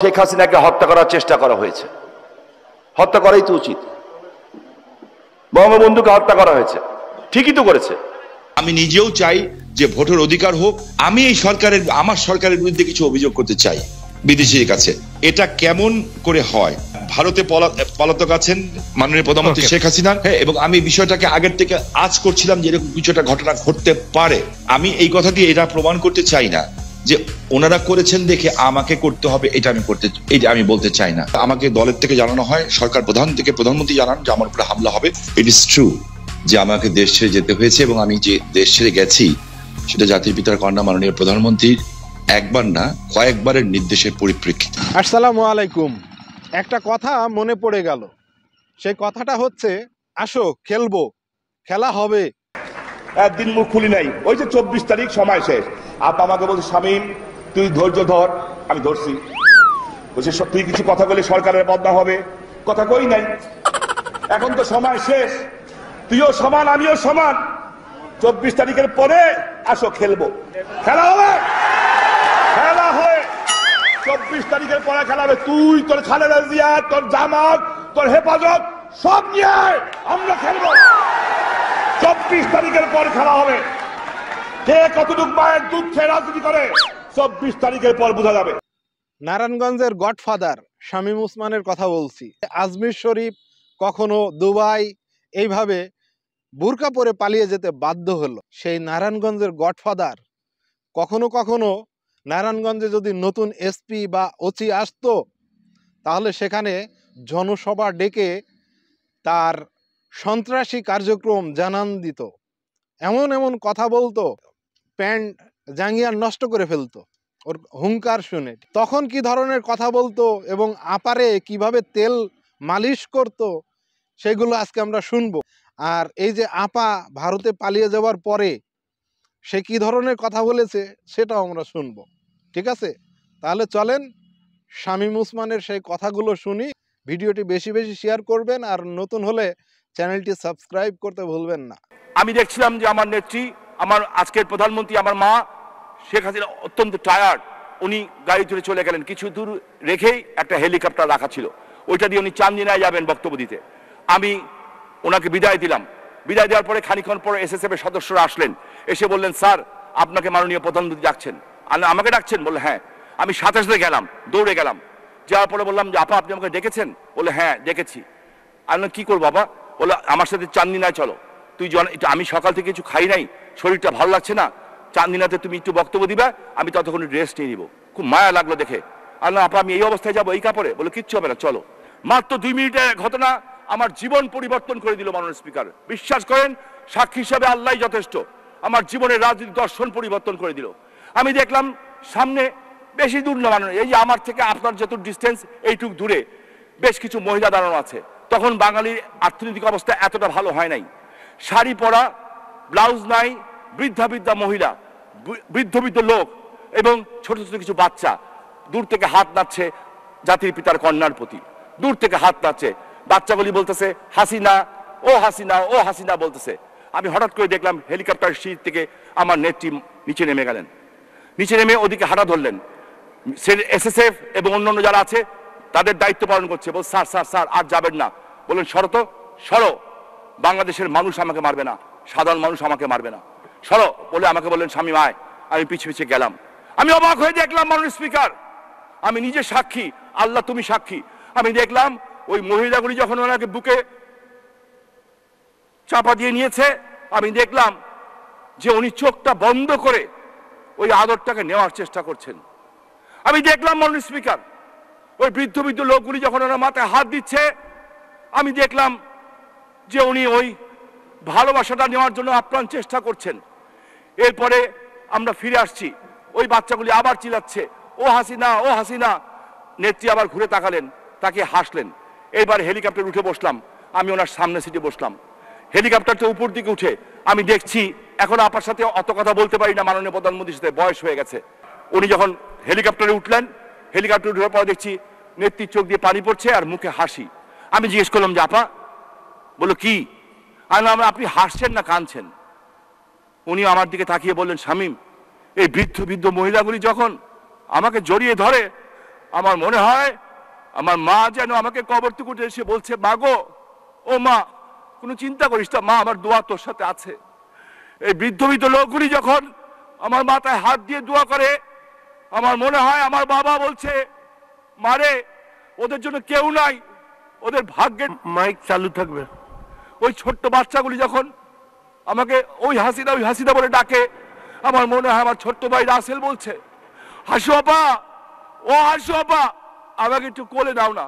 শেখ হাসিনাকে হত্যা করার চেষ্টা করা হয়েছে। হত্যা করাই তো উচিত। বঙ্গবন্ধুকে হত্যা করা হয়েছে, ঠিকই তো করেছে। আমি নিজেও চাই যে ভোটের অধিকার হোক। আমি এই সরকারের, আমার সরকারের বিরুদ্ধে কিছু অভিযোগ করতে চাই বিদেশির কাছে। এটা কেমন করে হয়? ভারতে পলাতক আছেন মাননীয় প্রধানমন্ত্রী শেখ হাসিনা, এবং আমি বিষয়টাকে আগের থেকে আজ করছিলাম যে এরকম কিছু একটা ঘটনা ঘটতে পারে। আমি এই কথা দিয়ে এটা প্রমাণ করতে চাই না যে ওনারা করেছেন দেখে আমাকে করতে হবে, এটা আমি বলতে চাই না। আমাকে দলের থেকে জানানো হয়, সরকার প্রধান থেকে প্রধানমন্ত্রী জানান যে আমার উপরে হামলা হবে। ইট ইজ ট্রু যে আমাকে দেশ ছেড়ে যেতে হয়েছে, এবং আমি যে দেশ ছেড়ে গেছি সেটা জাতির পিতার কন্যা মাননীয় প্রধানমন্ত্রীর একবার না কয়েকবারের নির্দেশের পরিপ্রেক্ষিতে। আসসালামু আলাইকুম। একটা কথা মনে পড়ে গেল, সেই কথাটা হচ্ছে আসো খেলবো, খেলা হবে। একদিন মুখ খুলি নাই, ওই যে 24 তারিখ সময় শেষ। আপা আমাকে বলছে শামীম তুই ধৈর্য ধর, আমি ধরছি। বলছে তুই কিছু কথা বলে সরকারের বদনাম হবে, কথা কই নাই। এখন তো সময় শেষ, তুইও সমান আমিও সমান। 24 তারিখের পরে আসো খেলবো, খেলা হবে, খেলা হয়। 24 তারিখের পরে খেলা হবে। তুই তোর খালেদা জিয়া, তোর জামাত, তোর হেফাজত সব নিয়ে আমরা খেলবো। 24 তারিখের পর খেলা হবে। কে কতটুকু মায়ের দুধ খেয়ে রাজনীতি করে 24 তারিখের পর বোঝা যাবে। নারায়ণগঞ্জের গডফাদার শামীম ওসমানের কথা বলছি। আজমির শরীফ, কখনো দুবাই, এইভাবে বুরকা পরে পালিয়ে যেতে বাধ্য হলো। সেই নারায়ণগঞ্জের গডফাদার কখনো কখনো নারায়ণগঞ্জে যদি নতুন এসপি বা ওসি আসতো, তাহলে সেখানে জনসভা ডেকে তার সন্ত্রাসী কার্যক্রম জানান দিত। এমন এমন কথা বলতো, প্যান্ট জাঙ্গিয়া নষ্ট করে ফেলতো ওর হুঙ্কার শুনে। তখন কি ধরনের কথা বলতো এবং আপারে কিভাবে তেল মালিশ করত, সেগুলো আজকে আমরা শুনবো। আর এই যে আপা ভারতে পালিয়ে যাওয়ার পরে সে কি ধরনের কথা বলেছে সেটাও আমরা শুনবো। ঠিক আছে, তাহলে চলেন শামীম ওসমানের সেই কথাগুলো শুনি। ভিডিওটি বেশি বেশি শেয়ার করবেন, আর নতুন হলে চ্যানেলটি সাবস্ক্রাইব করতে ভুলবেন না। আমি দেখছিলাম যে আমার নেত্রী, আমার আজকের প্রধানমন্ত্রী, আমার মা শেখ হাসিনা অত্যন্ত টায়ার্ড। উনি গাড়ি ধরে চলে গেলেন। কিছু দূর রেখেই একটা হেলিকপ্টার রাখা ছিল, ওইটা দিয়ে উনি চান্দিনায় যাবেন বক্তব্য দিতে। আমি ওনাকে বিদায় দিলাম। বিদায় দেওয়ার পরে খানিকক্ষণ পরে এসএসএফ এর সদস্যরা আসলেন, এসে বললেন স্যার আপনাকে মাননীয় প্রধানমন্ত্রী ডাকছেন। আমাকে ডাকছেন? বললে হ্যাঁ। আমি সাথে সাথে গেলাম, দৌড়ে গেলাম। যাওয়ার পরে বললাম যে আপা আপনি আমাকে ডেকেছেন? বলে হ্যাঁ ডেকেছি। আমি কি করবো বাবা? বলে আমার সাথে চান্দিনায় চলো। আমি সকাল থেকে কিছু খাই নাই, শরীরটা ভালো লাগছে না, চান্দিনাতে তুমি একটু বক্তব্য দিবা, আমি ততক্ষণ রেস্ট নিয়ে নিবো। খুব মায়া লাগলো দেখে। আল্লাহ আপা আমি এই অবস্থায় যাবো এই কাপড়ে? বলে কিচ্ছু হবে না, চলো। মাত্র 2 মিনিটের ঘটনা আমার জীবন পরিবর্তন করে দিল মাননীয় স্পিকার। বিশ্বাস করেন, সাক্ষী হিসাবে আল্লাহ যথেষ্ট। আমার জীবনের রাজনীতি দর্শন পরিবর্তন করে দিল। আমি দেখলাম সামনে, বেশি দূর না মাননীয়, এই যে আমার থেকে আপনার যত ডিস্টেন্স এইটুক দূরে বেশ কিছু মহিলা দাঁড়ানো আছে। তখন বাঙালির অর্থনৈতিক অবস্থা এতটা ভালো হয় নাই। শাড়ি পরা, ব্লাউজ নাই, বৃদ্ধা বৃদ্ধা মহিলা, বৃদ্ধ বৃদ্ধ লোক এবং ছোট ছোট কিছু বাচ্চা দূর থেকে হাত নাড়ছে জাতির পিতার কন্যার প্রতি। দূর থেকে হাত নাড়ছে, বাচ্চাগুলি বলতেছে হাসিনা ও হাসিনা ও হাসিনা বলতেছে। আমি হঠাৎ করে দেখলাম হেলিকপ্টার সিট থেকে আমার নেত্রী নিচে নেমে গেলেন। নিচে নেমে ওদিকে হাঁটা ধরলেন। এসএসএফ এবং অন্যান্য যারা আছে তাদের দায়িত্ব পালন করছে। বল স্যার স্যার স্যার আর যাবেন না। বললেন সরো তো, সরো, বাংলাদেশের মানুষ আমাকে মারবে না, সাধারণ মানুষ আমাকে মারবে না, সরো বলে আমাকে বললেন শামীম আয়। আমি পিছে পিছে গেলাম। আমি অবাক হয়ে দেখলাম মাননীয় স্পিকার, আমি নিজে সাক্ষী, আল্লাহ তুমি সাক্ষী, আমি দেখলাম ওই মহিলাগুলি যখন ওনাকে বুকে চাপা দিয়ে নিয়েছে, আমি দেখলাম যে উনি চোখটা বন্ধ করে ওই আদরটাকে নেওয়ার চেষ্টা করছেন। আমি দেখলাম মাননীয় স্পিকার ওই বৃদ্ধ বৃদ্ধ লোকগুলি যখন ওনার মাথায় হাত দিচ্ছে, আমি দেখলাম যে উনি ওই ভালোবাসাটা নেওয়ার জন্য আপ্রাণ চেষ্টা করছেন। এরপরে আমরা ফিরে আসছি, ওই বাচ্চাগুলি আবার চিল্লাচ্ছে ও হাসিনা ও হাসিনা। নেত্রী আবার ঘুরে তাকালেন, তাকে হাসলেন। এইবার হেলিকপ্টার উঠে বসলাম, আমি ওনার সামনে সিটে বসলাম। হেলিকপ্টারটা উপর দিকে উঠে আমি দেখছি, এখন আপার সাথে অত কথা বলতে পারি না, মাননীয় প্রধানমন্ত্রীর সাথে বয়স হয়ে গেছে। উনি যখন হেলিকপ্টারে উঠলেন, হেলিকপ্টারে উঠার পর দেখছি নেত্রীর চোখ দিয়ে পানি পড়ছে আর মুখে হাসি। আমি জিজ্ঞেস করলাম যে আপা, বললো কি? আপনি হাসছেন না কাঁদছেন? উনি আমার দিকে তাকিয়ে বললেন শামীম, এই বৃদ্ধ বৃদ্ধ মহিলাগুলি যখন আমাকে জড়িয়ে ধরে আমার মনে হয় আমার মা যেন আমাকে কবর থেকে এসে বলছে, মা গো, ও মা, কোনো চিন্তা করিস না মা, আমার দোয়া তোর সাথে আছে। এই বৃদ্ধ বৃদ্ধ লোকগুলি যখন আমার মাথায় হাত দিয়ে দোয়া করে, আমার মনে হয় আমার বাবা বলছে, মারে, ওদের জন্য কেউ নাই, ওদের ভাগ্যের। মাইক চালু থাকবে। ওই ছোট্ট বাচ্চাগুলি যখন আমাকে ওই হাসিদা বলে ডাকে, আমার মনে হয় আমার ছোট্ট ভাই রাসেল বলছে, হাসু আপা, ও হাসু আপা, আমাকে একটু কোলে নাও না।